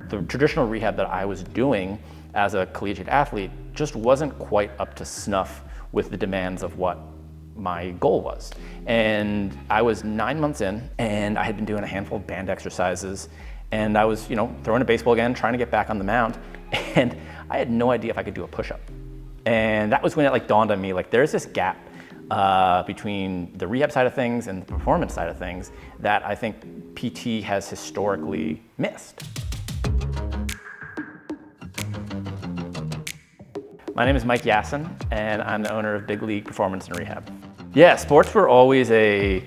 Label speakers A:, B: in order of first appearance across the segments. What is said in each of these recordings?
A: the traditional rehab that I was doing as a collegiate athlete just wasn't quite up to snuff with the demands of what my goal was. And I was 9 months in, and I had been doing a handful of band exercises, and I was, throwing a baseball again, trying to get back on the mound, and I had no idea if I could do a push-up. And that was when it dawned on me, there's this gap between the rehab side of things and the performance side of things that I think PT has historically missed. My name is Mike Yasson, and I'm the owner of Big League Performance and Rehab. Yeah, sports were always a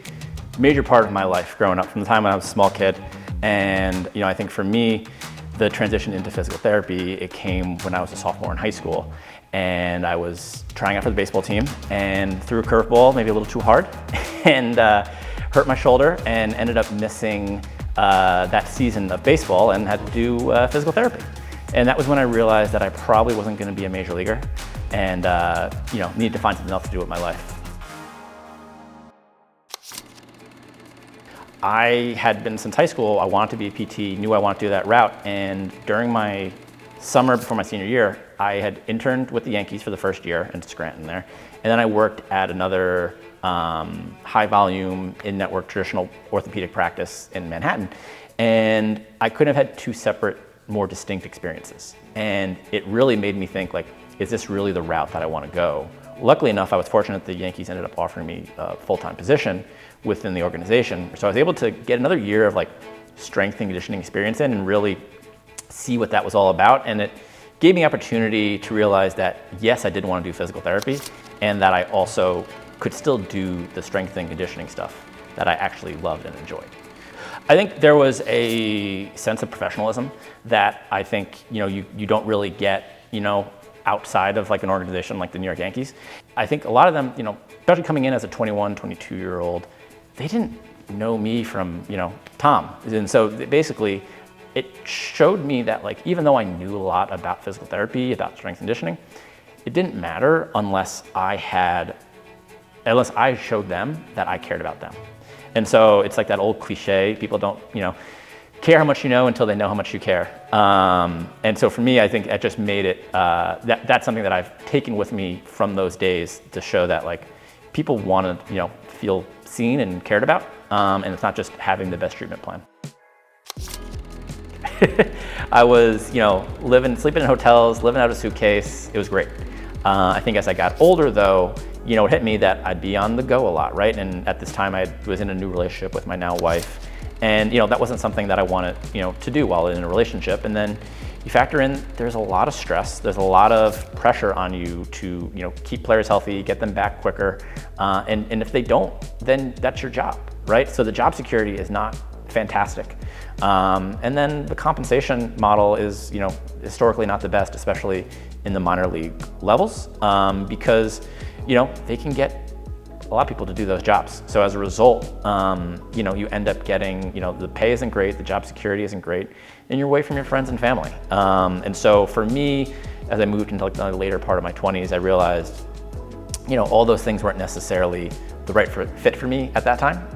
A: major part of my life growing up from the time when I was a small kid. And I think for me, the transition into physical therapy, it came when I was a sophomore in high school. And I was trying out for the baseball team and threw a curveball, maybe a little too hard, and hurt my shoulder and ended up missing that season of baseball and had to do physical therapy. And that was when I realized that I probably wasn't going to be a major leaguer and needed to find something else to do with my life. I had been, since high school, I wanted to be a PT, knew I wanted to do that route, and during my summer before my senior year, I had interned with the Yankees for the first year in Scranton there, and then I worked at another high volume, in-network traditional orthopedic practice in Manhattan, and I couldn't have had two separate, more distinct experiences. And it really made me think, is this really the route that I want to go? Luckily enough, I was fortunate that the Yankees ended up offering me a full-time position within the organization. So I was able to get another year of strength and conditioning experience in and really see what that was all about. And it gave me opportunity to realize that, yes, I did want to do physical therapy, and that I also could still do the strength and conditioning stuff that I actually loved and enjoyed. I think there was a sense of professionalism that I think you don't really get outside of an organization like the New York Yankees. I think a lot of them, especially coming in as a 21, 22-year-old, they didn't know me from Tom. And so basically it showed me that even though I knew a lot about physical therapy, about strength conditioning, it didn't matter unless I showed them that I cared about them. And so it's that old cliche, people don't, care how much you know until they know how much you care. And so for me, I think that just made it, that's something that I've taken with me from those days to show that people want to, feel seen and cared about. And it's not just having the best treatment plan. I was, sleeping in hotels, living out of a suitcase. It was great. I think as I got older though, it hit me that I'd be on the go a lot, right? And at this time I was in a new relationship with my now wife. And that wasn't something that I wanted, to do while in a relationship. And then you factor in, there's a lot of stress. There's a lot of pressure on you to, keep players healthy, get them back quicker. And if they don't, then that's your job, right? So the job security is not fantastic. And then the compensation model is, historically not the best, especially in the minor league levels, because, they can get a lot of people to do those jobs. So as a result, you end up getting, the pay isn't great, the job security isn't great, and you're away from your friends and family. And so for me, as I moved into the later part of my 20s, I realized, all those things weren't necessarily the right fit for me at that time.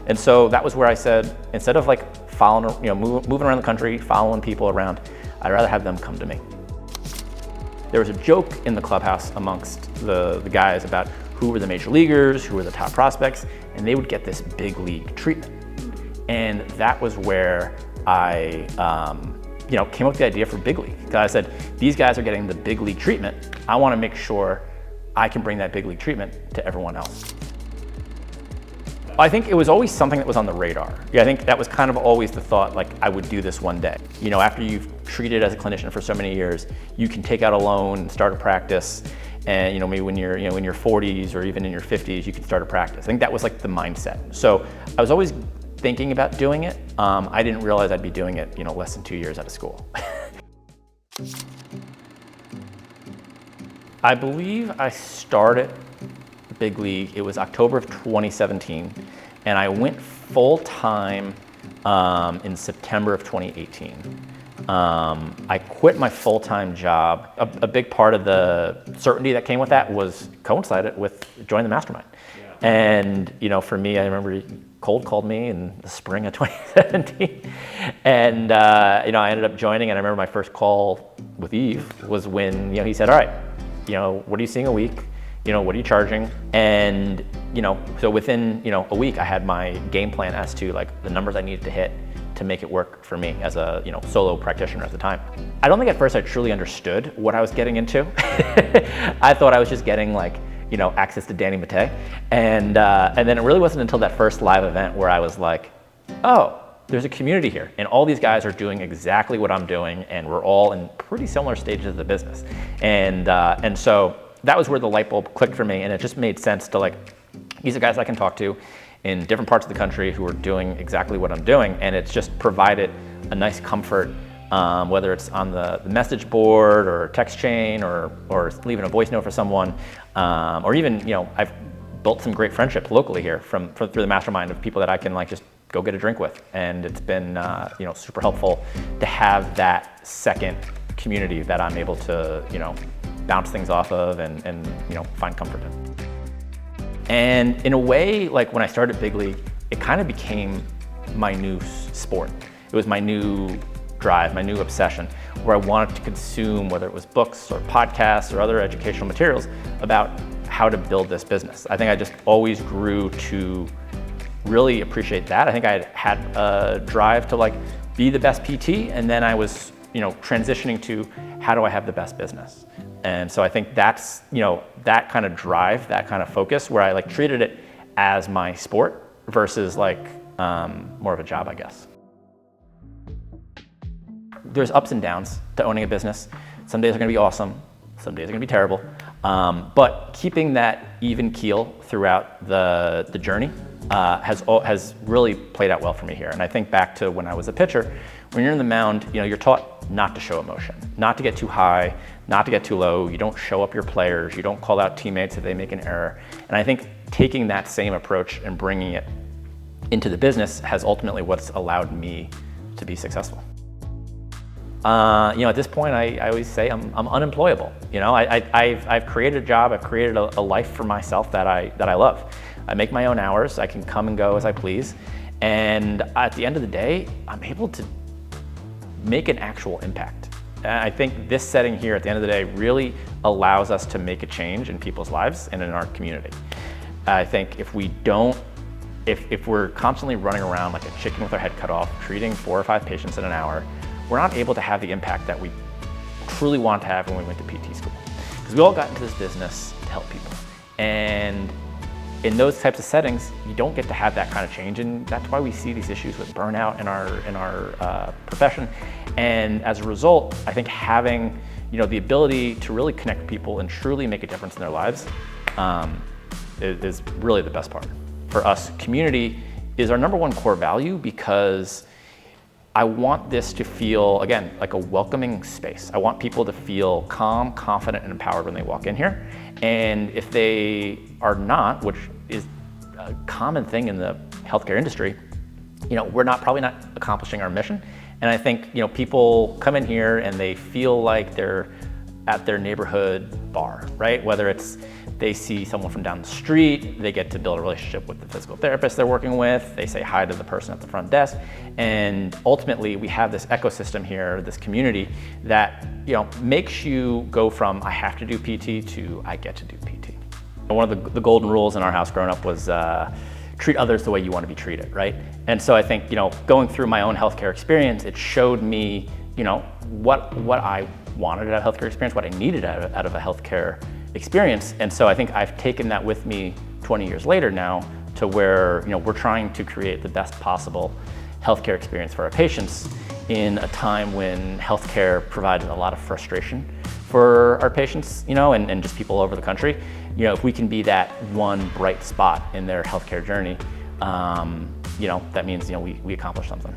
A: And so that was where I said, instead of following, moving around the country, following people around, I'd rather have them come to me. There was a joke in the clubhouse amongst the guys about who were the major leaguers, who were the top prospects, and they would get this big league treatment. And that was where I came up with the idea for big league. Because I said, these guys are getting the big league treatment. I want to make sure I can bring that big league treatment to everyone else. I think it was always something that was on the radar. I think that was kind of always the thought, I would do this one day. After you've treated as a clinician for so many years, you can take out a loan and start a practice. And maybe when you're in your 40s or even in your 50s, you can start a practice. I think that was the mindset. So I was always thinking about doing it. I didn't realize I'd be doing it, less than 2 years out of school. I believe I started Big League, it was October of 2017, and I went full-time in September of 2018. I quit my full-time job. A big part of the certainty that came with that was coincided with joining the mastermind. And, for me, I remember he cold called me in the spring of 2017. And, I ended up joining, and I remember my first call with Eve was when, he said, all right, what are you seeing a week? What are you charging? And, so within, a week, I had my game plan as to like the numbers I needed to hit to make it work for me as a, solo practitioner at the time. I don't think at first I truly understood what I was getting into. I thought I was just getting like, access to Danny Mattei. And then it really wasn't until that first live event where I was like, oh, there's a community here, and all these guys are doing exactly what I'm doing, and we're all in pretty similar stages of the business. And so that was where the light bulb clicked for me, and it just made sense to like, these are guys I can talk to in different parts of the country who are doing exactly what I'm doing, and it's just provided a nice comfort, whether it's on the message board or text chain or leaving a voice note for someone, or even, I've built some great friendships locally here through the mastermind of people that I can like just go get a drink with, and it's been super helpful to have that second community that I'm able to bounce things off of and find comfort in. And in a way, like when I started Big League, it kind of became my new sport. It was my new drive, my new obsession, where I wanted to consume, whether it was books or podcasts or other educational materials, about how to build this business. I think I just always grew to really appreciate that. I think I had a drive to like be the best PT, and then I was transitioning to how do I have the best business. And so I think that's, that kind of drive, that kind of focus, where I like treated it as my sport versus like more of a job, I guess. There's ups and downs to owning a business. Some days are gonna be awesome, some days are gonna be terrible. But keeping that even keel throughout the journey has really played out well for me here. And I think back to when I was a pitcher, when you're in the mound, you're taught not to show emotion, not to get too high, not to get too low. You don't show up your players, you don't call out teammates if they make an error. And I think taking that same approach and bringing it into the business has ultimately what's allowed me to be successful. At this point, I always say I'm unemployable. I've created a job, I've created a life for myself that I love. I make my own hours, I can come and go as I please. And at the end of the day, I'm able to make an actual impact. And I think this setting here at the end of the day really allows us to make a change in people's lives and in our community. I think if we're constantly running around like a chicken with our head cut off, treating 4 or 5 patients in an hour, we're not able to have the impact that we truly want to have when we went to PT school. Because we all got into this business to help people. And in those types of settings, you don't get to have that kind of change, and that's why we see these issues with burnout in our profession. And as a result, I think having the ability to really connect people and truly make a difference in their lives is really the best part. For us, community is our number one core value, because I want this to feel, again, like a welcoming space. I want people to feel calm, confident, and empowered when they walk in here. And if they are not, which is a common thing in the healthcare industry, we're probably not accomplishing our mission. And I think, people come in here and they feel like they're at their neighborhood bar, right? Whether it's they see someone from down the street, they get to build a relationship with the physical therapist they're working with, they say hi to the person at the front desk, and ultimately we have this ecosystem here, this community that makes you go from I have to do PT to I get to do PT. One of the golden rules in our house growing up was treat others the way you want to be treated, right? And so I think going through my own healthcare experience, it showed me what I wanted out of a healthcare experience, what I needed out of a healthcare experience. And so I think I've taken that with me 20 years later now to where we're trying to create the best possible healthcare experience for our patients in a time when healthcare provided a lot of frustration for our patients, and just people all over the country. If we can be that one bright spot in their healthcare journey, that means we accomplished something.